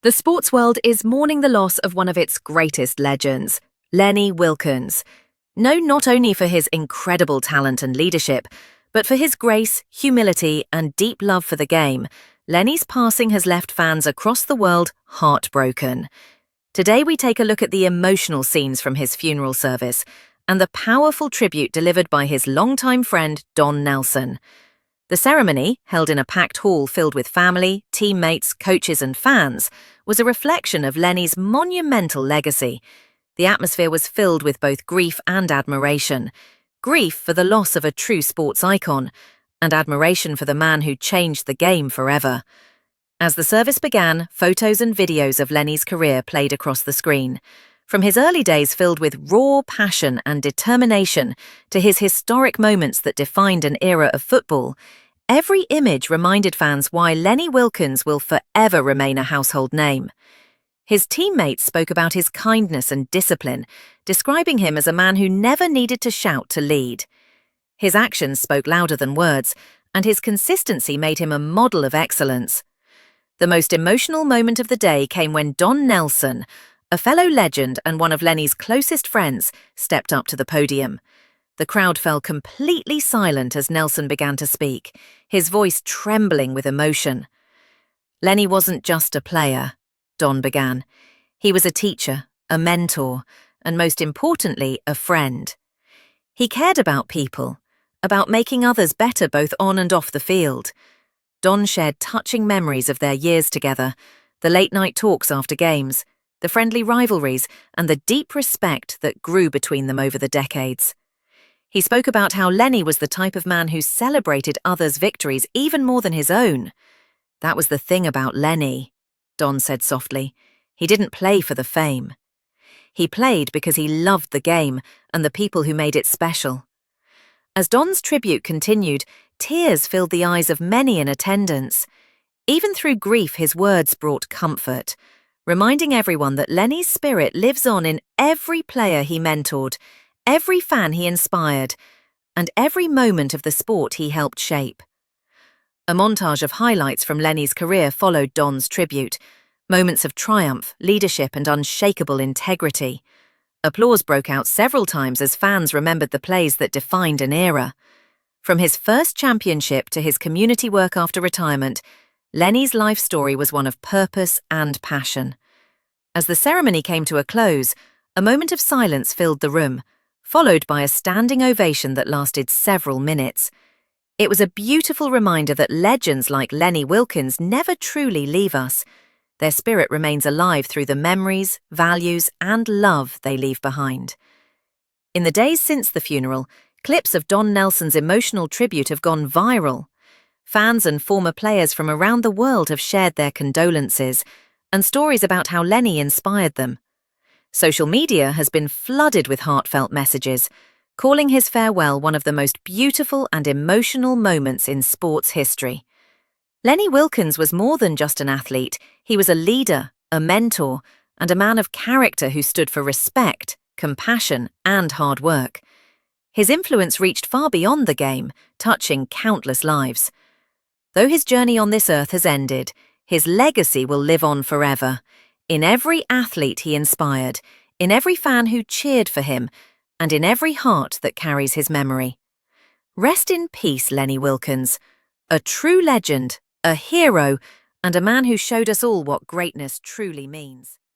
The sports world is mourning the loss of one of its greatest legends, Lenny Wilkens. Known not only for his incredible talent and leadership, but for his grace, humility, and deep love for the game, Lenny's passing has left fans across the world heartbroken. Today we take a look at the emotional scenes from his funeral service and the powerful tribute delivered by his longtime friend Don Nelson. The ceremony, held in a packed hall filled with family, teammates, coaches and fans, was a reflection of Lenny's monumental legacy. The atmosphere was filled with both grief and admiration. Grief for the loss of a true sports icon, and admiration for the man who changed the game forever. As the service began, photos and videos of Lenny's career played across the screen. From his early days filled with raw passion and determination to his historic moments that defined an era of football, every image reminded fans why Lenny Wilkens will forever remain a household name. His teammates spoke about his kindness and discipline, describing him as a man who never needed to shout to lead. His actions spoke louder than words, and his consistency made him a model of excellence. The most emotional moment of the day came when Don Nelson, a fellow legend and one of Lenny's closest friends, stepped up to the podium. The crowd fell completely silent as Nelson began to speak, his voice trembling with emotion. "Lenny wasn't just a player," Don began. "He was a teacher, a mentor, and most importantly, a friend. He cared about people, about making others better both on and off the field." Don shared touching memories of their years together, the late-night talks after games, the friendly rivalries, and the deep respect that grew between them over the decades. He spoke about how Lenny was the type of man who celebrated others' victories even more than his own. "That was the thing about Lenny," Don said softly. "He didn't play for the fame. He played because he loved the game and the people who made it special." As Don's tribute continued, tears filled the eyes of many in attendance. Even through grief, his words brought comfort, reminding everyone that Lenny's spirit lives on in every player he mentored, every fan he inspired, and every moment of the sport he helped shape. A montage of highlights from Lenny's career followed Don's tribute, moments of triumph, leadership, and unshakable integrity. Applause broke out several times as fans remembered the plays that defined an era. From his first championship to his community work after retirement, Lenny's life story was one of purpose and passion. As the ceremony came to a close, a moment of silence filled the room, followed by a standing ovation that lasted several minutes. It was a beautiful reminder that legends like Lenny Wilkens never truly leave us. Their spirit remains alive through the memories, values, and love they leave behind. In the days since the funeral, clips of Don Nelson's emotional tribute have gone viral. Fans and former players from around the world have shared their condolences and stories about how Lenny inspired them. Social media has been flooded with heartfelt messages, calling his farewell one of the most beautiful and emotional moments in sports history. Lenny Wilkens was more than just an athlete. He was a leader, a mentor, and a man of character who stood for respect, compassion, and hard work. His influence reached far beyond the game, touching countless lives. Though his journey on this earth has ended, his legacy will live on forever, in every athlete he inspired, in every fan who cheered for him, and in every heart that carries his memory. Rest in peace, Lenny Wilkens, a true legend, a hero, and a man who showed us all what greatness truly means.